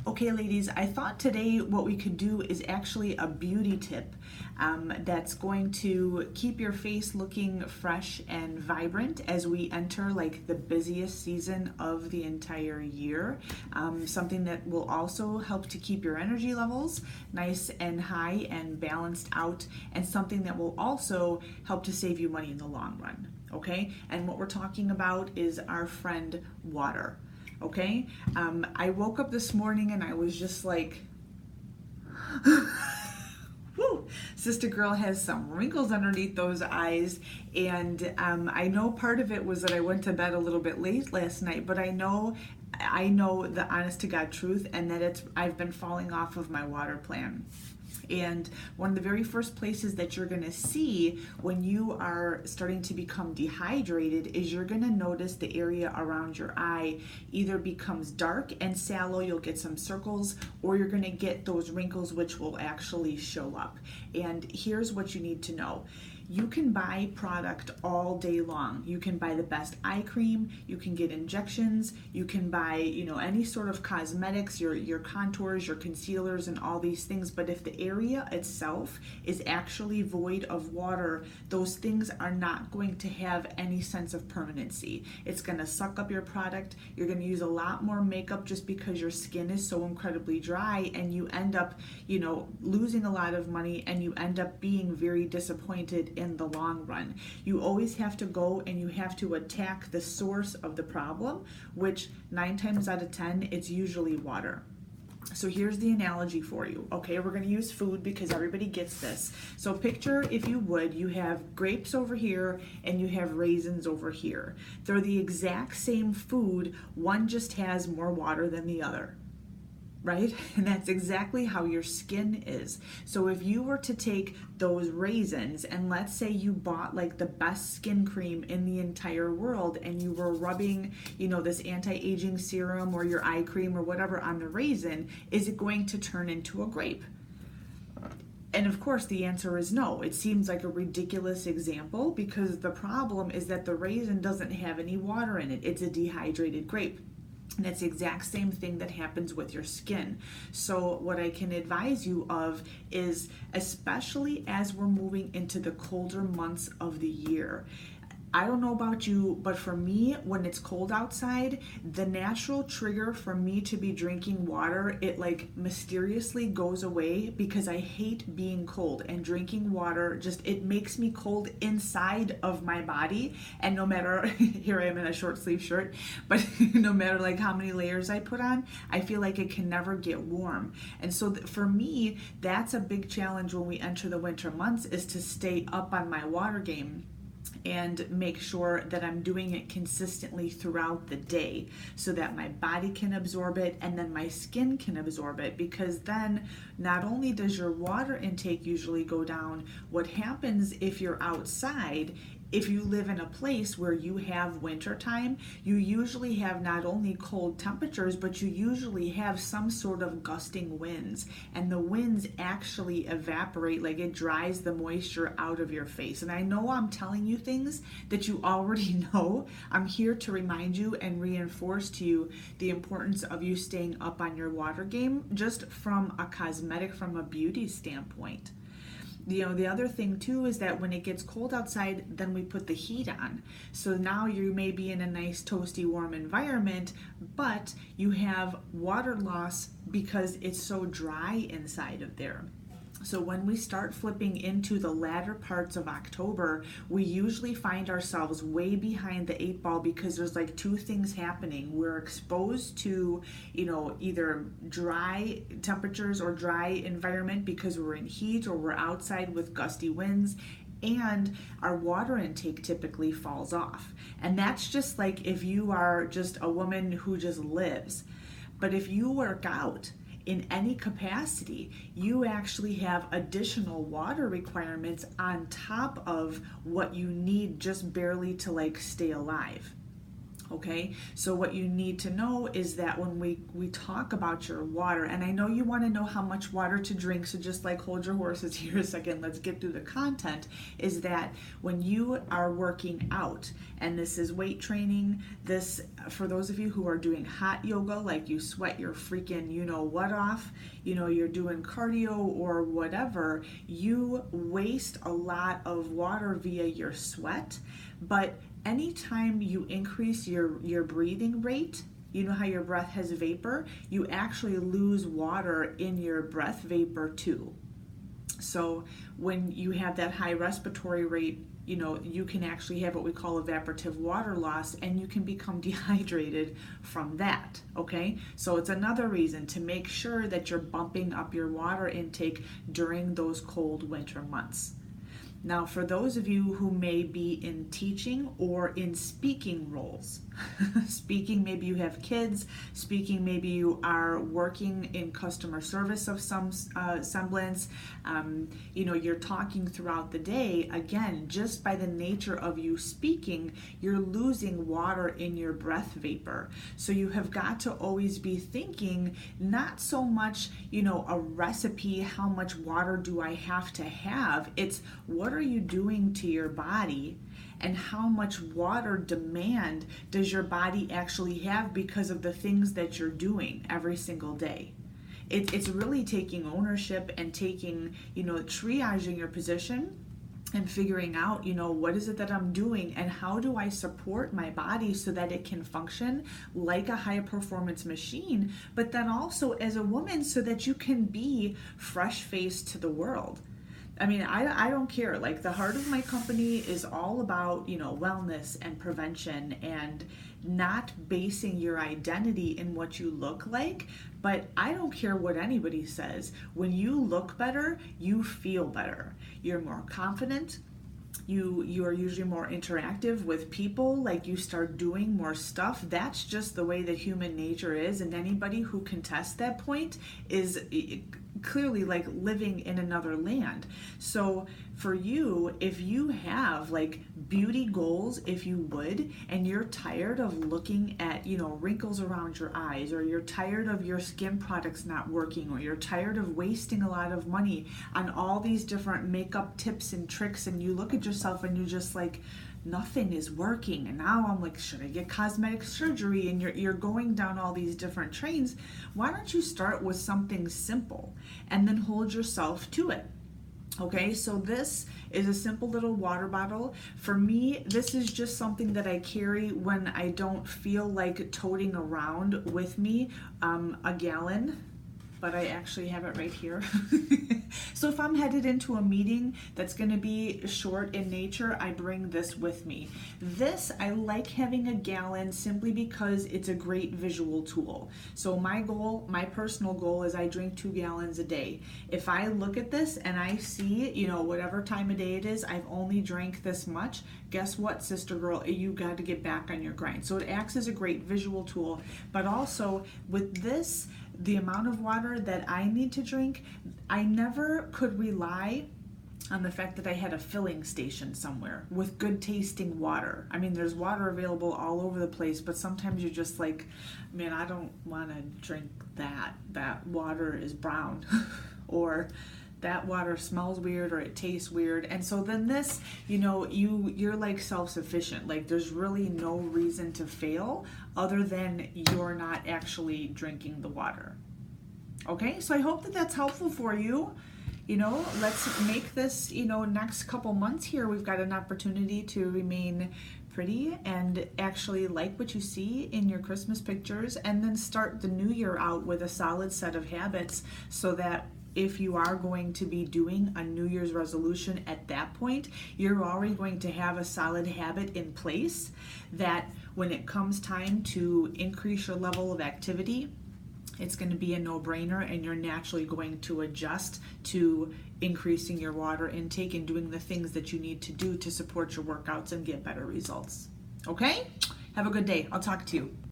Okay, ladies, I thought today what we could do is actually a beauty tip that's going to keep your face looking fresh and vibrant as we enter like the busiest season of the entire year. Something that will also help to keep your energy levels nice and high and balanced out, and something that will also help to save you money in the long run. Okay, and what we're talking about is our friend water. Okay, I woke up this morning and I was just like, whoo, sister girl has some wrinkles underneath those eyes. And I know part of it was that I went to bed a little bit late last night, but I know the honest to God truth, and that I've been falling off of my water plan. And one of the very first places that you're going to see when you are starting to become dehydrated is you're going to notice the area around your eye either becomes dark and sallow, you'll get some circles, or you're going to get those wrinkles which will actually show up. And here's what you need to know. You can buy product all day long. You can buy the best eye cream, you can get injections, you can buy, any sort of cosmetics, your contours, your concealers, and all these things. But if the area itself is actually void of water, those things are not going to have any sense of permanency. It's going to suck up your product. You're going to use a lot more makeup just because your skin is so incredibly dry, and you end up, losing a lot of money, and you end up being very disappointed in the long run. You always have to go and you have to attack the source of the problem, which 9 times out of 10, it's usually water. So here's the analogy for you. Okay, we're going to use food because everybody gets this. So picture, if you would, you have grapes over here and you have raisins over here. They're the exact same food. One just has more water than the other. Right? And that's exactly how your skin is. So if you were to take those raisins and let's say you bought like the best skin cream in the entire world and you were rubbing, this anti-aging serum or your eye cream or whatever on the raisin, is it going to turn into a grape? And of course, the answer is no. It seems like a ridiculous example because the problem is that the raisin doesn't have any water in it. It's a dehydrated grape. And it's the exact same thing that happens with your skin. So what I can advise you of is, especially as we're moving into the colder months of the year, I don't know about you, but for me, when it's cold outside, the natural trigger for me to be drinking water, it like mysteriously goes away because I hate being cold, and drinking water it makes me cold inside of my body. And no matter, here I am in a short sleeve shirt, but no matter like how many layers I put on, I feel like it can never get warm. And so for me, that's a big challenge when we enter the winter months, is to stay up on my water game and make sure that I'm doing it consistently throughout the day so that my body can absorb it and then my skin can absorb it. Because then not only does your water intake usually go down, what happens if you're outside, if you live in a place where you have winter time, you usually have not only cold temperatures, but you usually have some sort of gusting winds. And the winds actually evaporate, like it dries the moisture out of your face. And I know I'm telling you things that you already know. I'm here to remind you and reinforce to you the importance of you staying up on your water game, just from a cosmetic, from a beauty standpoint. The other thing too is that when it gets cold outside, then we put the heat on. So now you may be in a nice toasty warm environment, but you have water loss because it's so dry inside of there. So when we start flipping into the latter parts of October, we usually find ourselves way behind the 8 ball because there's like 2 things happening. We're exposed to, either dry temperatures or dry environment because we're in heat or we're outside with gusty winds, and our water intake typically falls off. And that's just like if you are just a woman who just lives. But if you work out, in any capacity, you actually have additional water requirements on top of what you need just barely to like stay alive. Okay, so what you need to know is that when we talk about your water, and I know you want to know how much water to drink, so just like hold your horses here a second, let's get through the content, is that when you are working out, and this is weight training, this, for those of you who are doing hot yoga, like you sweat your freaking you know what off, you know, you're doing cardio or whatever, you waste a lot of water via your sweat, but anytime you increase your breathing rate, you know how your breath has vapor, you actually lose water in your breath vapor too. So when you have that high respiratory rate, you know, you can actually have what we call evaporative water loss, and you can become dehydrated from that, okay? So it's another reason to make sure that you're bumping up your water intake during those cold winter months. Now, for those of you who may be in teaching or in speaking roles, speaking, maybe you have kids, speaking, maybe you are working in customer service of some semblance, you know, you're talking throughout the day, again, just by the nature of you speaking, you're losing water in your breath vapor. So you have got to always be thinking, not so much, you know, a recipe, how much water do I have to have? It's what are you doing to your body, and how much water demand does your body actually have because of the things that you're doing every single day. It's really taking ownership and taking, you know, triaging your position and figuring out, you know, what is it that I'm doing and how do I support my body so that it can function like a high performance machine, but then also as a woman so that you can be fresh-faced to the world. I mean, I don't care. Like, the heart of my company is all about, you know, wellness and prevention and not basing your identity in what you look like. But I don't care what anybody says. When you look better, you feel better. You're more confident. You are usually more interactive with people, like you start doing more stuff. That's just the way that human nature is, and anybody who can test that point is clearly like living in another land. So for you, if you have like beauty goals, if you would, and you're tired of looking at, you know, wrinkles around your eyes, or you're tired of your skin products not working, or you're tired of wasting a lot of money on all these different makeup tips and tricks, and you look at yourself and you're just like, nothing is working, and now I'm like, should I get cosmetic surgery? And you're going down all these different trains. Why don't you start with something simple and then hold yourself to it? Okay, so this is a simple little water bottle. For me, this is just something that I carry when I don't feel like toting around with me a gallon, but I actually have it right here. So if I'm headed into a meeting that's gonna be short in nature, I bring this with me. This, I like having a gallon simply because it's a great visual tool. So my goal, my personal goal is I drink 2 gallons a day. If I look at this and I see, you know, whatever time of day it is, I've only drank this much, guess what, sister girl, you got to get back on your grind. So it acts as a great visual tool, but also with this, the amount of water that I need to drink, I never could rely on the fact that I had a filling station somewhere with good tasting water. I mean, there's water available all over the place, but sometimes you're just like, man, I don't want to drink that. That water is brown or that water smells weird or it tastes weird. And so then this, you know, you're like self-sufficient. Like, there's really no reason to fail other than you're not actually drinking the water. Okay, so I hope that that's helpful for you. You know, let's make this, you know, next couple months here, we've got an opportunity to remain pretty and actually like what you see in your Christmas pictures, and then start the new year out with a solid set of habits so that if you are going to be doing a New Year's resolution at that point, you're already going to have a solid habit in place that when it comes time to increase your level of activity, it's going to be a no-brainer, and you're naturally going to adjust to increasing your water intake and doing the things that you need to do to support your workouts and get better results. Okay? Have a good day. I'll talk to you.